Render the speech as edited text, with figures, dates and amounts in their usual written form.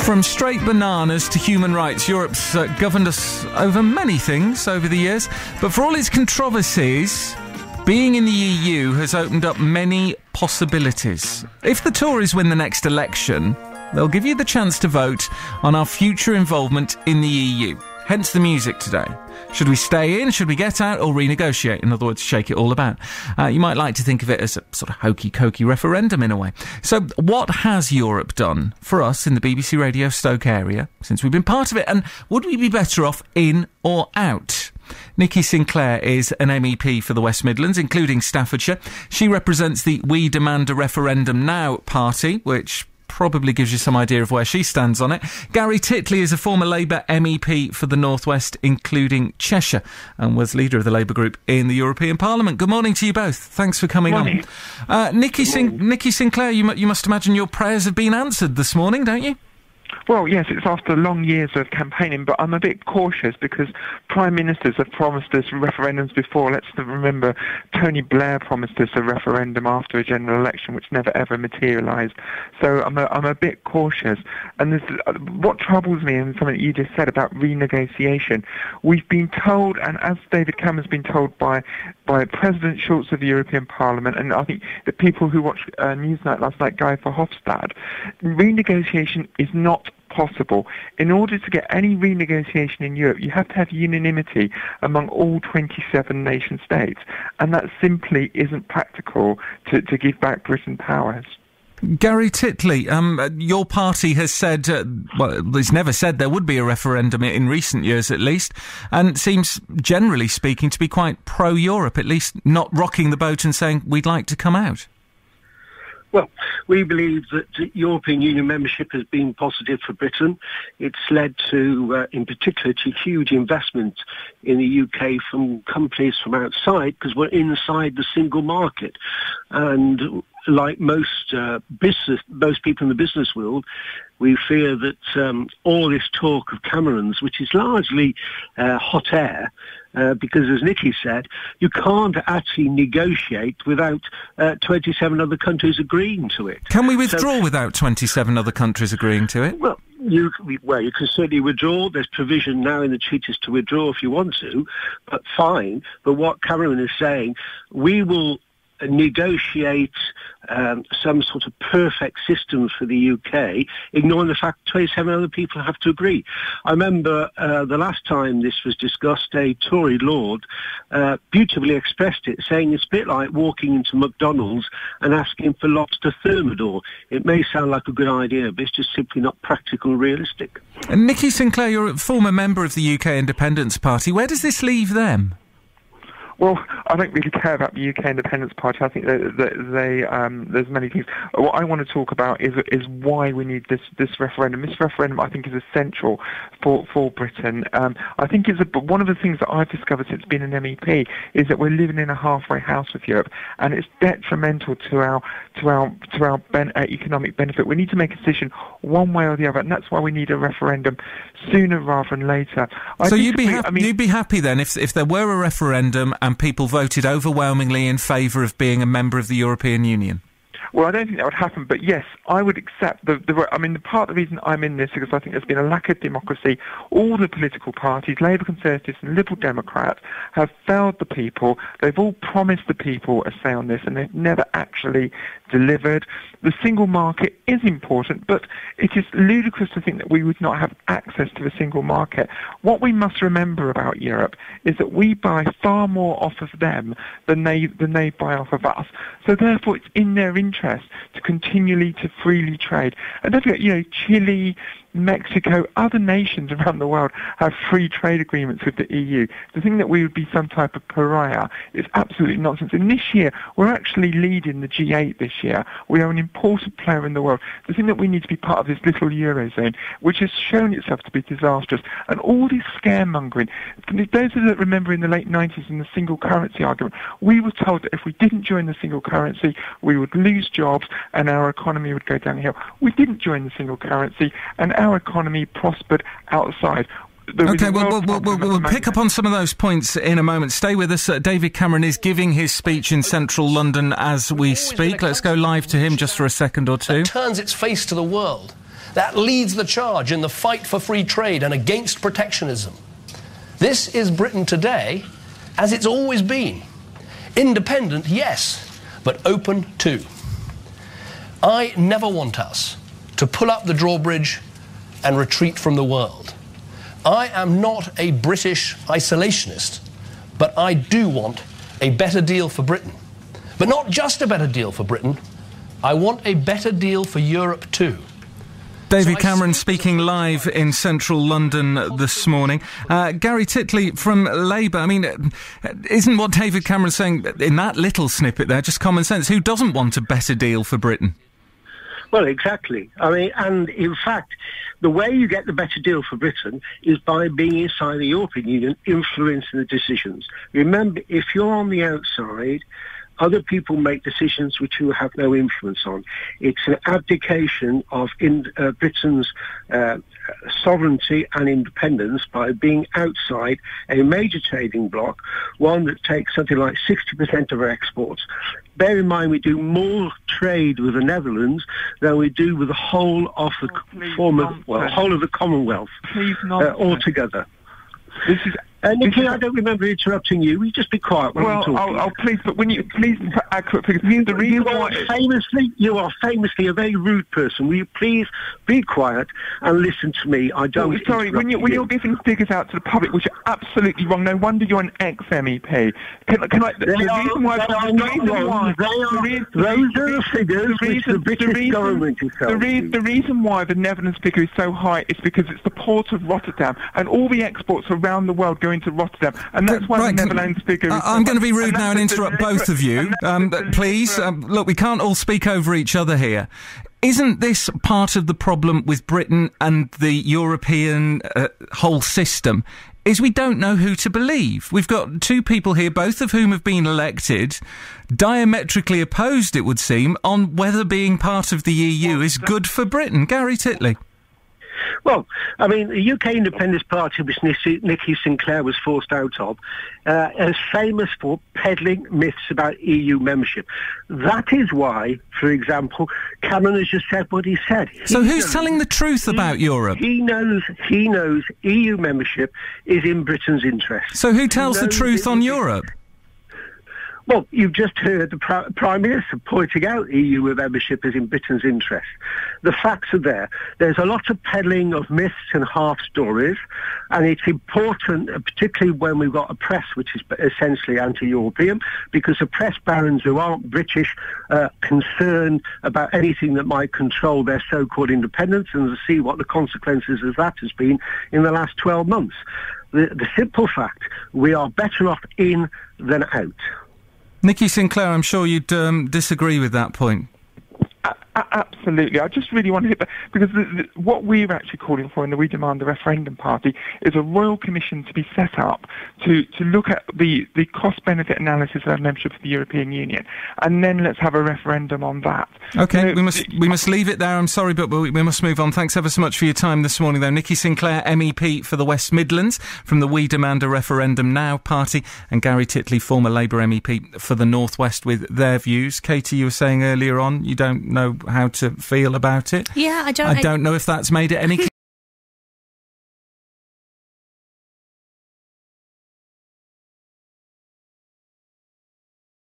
From straight bananas to human rights, Europe's governed us over many things over the years, but for all its controversies, being in the EU has opened up many possibilities. If the Tories win the next election, they'll give you the chance to vote on our future involvement in the EU. Hence the music today. Should we stay in, should we get out, or renegotiate? In other words, shake it all about. You might like to think of it as a sort of hokey-cokey referendum in a way. So what has Europe done for us in the BBC Radio Stoke area since we've been part of it? And would we be better off in or out? Nikki Sinclaire is an MEP for the West Midlands, including Staffordshire. She represents the We Demand a Referendum Now party, which probably gives you some idea of where she stands on it. Gary Titley is a former Labour MEP for the North West, including Cheshire, and was leader of the Labour group in the European Parliament. Good morning to you both. Thanks for coming on. Nikki Sinclaire, you must imagine your prayers have been answered this morning, don't you? Well, yes, it's after long years of campaigning, but I'm a bit cautious because Prime Ministers have promised us referendums before. Let's remember Tony Blair promised us a referendum after a general election, which never ever materialised. So I'm a bit cautious. And what troubles me, and something that you just said about renegotiation, we've been told, and as David Cameron's been told by President Schulz of the European Parliament, and I think the people who watched Newsnight last night, Guy Verhofstadt, renegotiation is not possible. In order to get any renegotiation in Europe, you have to have unanimity among all 27 nation states, and that simply isn't practical to give back Britain powers. Gary Titley, your party has said, well, it's never said there would be a referendum in recent years at least, and seems, generally speaking, to be quite pro-Europe, at least not rocking the boat and saying we'd like to come out. Well, we believe that European Union membership has been positive for Britain. It's led to, in particular, to huge investment in the UK from companies from outside, because we're inside the single market. And like most people in the business world, we fear that all this talk of Cameron's, which is largely hot air, because as Nikki said, you can't actually negotiate without 27 other countries agreeing to it. Can we withdraw without 27 other countries agreeing to it? Well, you can certainly withdraw. There's provision now in the treaties to withdraw if you want to, but fine. But what Cameron is saying, we will negotiate some sort of perfect system for the UK, ignoring the fact 27 other people have to agree. I remember the last time this was discussed, a Tory lord beautifully expressed it, saying it's a bit like walking into McDonald's and asking for lobster thermidor. It may sound like a good idea, but it's just simply not practical and realistic. And Nikki Sinclaire, you're a former member of the UK Independence Party. Where does this leave them? Well, I don't really care about the UK Independence Party. I think there's many things. What I want to talk about is why we need this referendum. This referendum, I think, is essential for Britain. I think one of the things that I've discovered since being an MEP is that we're living in a halfway house with Europe, and it's detrimental to our economic benefit. We need to make a decision one way or the other, and that's why we need a referendum sooner rather than later. So you'd be happy then if there were a referendum and people voted overwhelmingly in favour of being a member of the European Union? Well, I don't think that would happen, but yes, I would accept the part of the reason I'm in this is because I think there's been a lack of democracy. All the political parties, Labour, Conservatives and Liberal Democrats, have failed the people. They've all promised the people a say on this, and they've never actually delivered. The single market is important, but it is ludicrous to think that we would not have access to the single market. What we must remember about Europe is that we buy far more off of them than they buy off of us. So therefore, it's in their interest to continually to freely trade. And don't forget, Chile, Mexico, other nations around the world have free trade agreements with the EU. To think that we would be some type of pariah is absolutely nonsense. And this year, we're actually leading the G8 this year. We are an important player in the world. To think that we need to be part of this little Eurozone, which has shown itself to be disastrous. And all this scaremongering, those that remember in the late 90s in the single currency argument, we were told that if we didn't join the single currency, we would lose jobs and our economy would go downhill. We didn't join the single currency, and our economy prospered outside. OK, we'll pick up on some of those points in a moment. Stay with us. David Cameron is giving his speech in central London as we speak. Let's go live to him just for a second or two. It turns its face to the world. that leads the charge in the fight for free trade and against protectionism. This is Britain today, as it's always been. Independent, yes, but open too. I never want us to pull up the drawbridge and retreat from the world. I am not a British isolationist, but I do want a better deal for Britain. But not just a better deal for Britain, I want a better deal for Europe too. David Cameron speaking live in central London this morning. Gary Titley from Labour, I mean, isn't what David Cameron's saying in that little snippet there just common sense? Who doesn't want a better deal for Britain? Well, exactly. I mean, and in fact, the way you get the better deal for Britain is by being inside the European Union, influencing the decisions. Remember, if you're on the outside, other people make decisions which you have no influence on. It's an abdication of Britain's sovereignty and independence by being outside a major trading bloc, one that takes something like 60% of our exports. Bear in mind, we do more trade with the Netherlands than we do with the whole of the whole of the Commonwealth altogether. This is. Nikki, I don't remember interrupting you. Will you just be quiet when I'm talking? Well, please, but when you please accurate figures. The reason you are famously a very rude person. Will you please be quiet and listen to me? I don't. Sorry, when you're giving figures out to the public, which are absolutely wrong. No wonder you're an ex-MEP. Can I? Those are the figures which the British government is telling. The reason why the Netherlands figure is so high is because it's the port of Rotterdam, and all the exports around the world go into Rotterdam, and that's why the Netherlands figure is I'm going to be rude now and interrupt both of you. Please, look, we can't all speak over each other here. Isn't this part of the problem with Britain and the European whole system? Is we don't know who to believe. We've got two people here, both of whom have been elected, diametrically opposed, it would seem, on whether being part of the EU is good for Britain. Gary Titley. Well, I mean, the UK Independence Party, which Nikki Sinclaire was forced out of, is famous for peddling myths about EU membership. That is why, for example, Cameron has just said what he said. So who's telling the truth about Europe? He knows EU membership is in Britain's interest. So who tells the truth on Europe? Well, you've just heard the Prime Minister pointing out EU membership is in Britain's interest. The facts are there. There's a lot of peddling of myths and half-stories, and it's important, particularly when we've got a press which is essentially anti-European, because the press barons who aren't British concerned about anything that might control their so-called independence, and to see what the consequences of that has been in the last 12 months. The simple fact, we are better off in than out. Nikki Sinclaire, I'm sure you'd disagree with that point. Absolutely. I just really want to hit that, because what we're actually calling for in the We Demand the Referendum Party is a royal commission to be set up to look at the cost-benefit analysis of our membership of the European Union, and then let's have a referendum on that. OK, we must leave it there. I'm sorry, but we must move on. Thanks ever so much for your time this morning, though. Nikki Sinclaire, MEP for the West Midlands from the We Demand a Referendum Now party, and Gary Titley, former Labour MEP for the North West, with their views. Katie, you were saying earlier on you don't know how to feel about it. Yeah, I don't. I don't know if that's made it any clearer.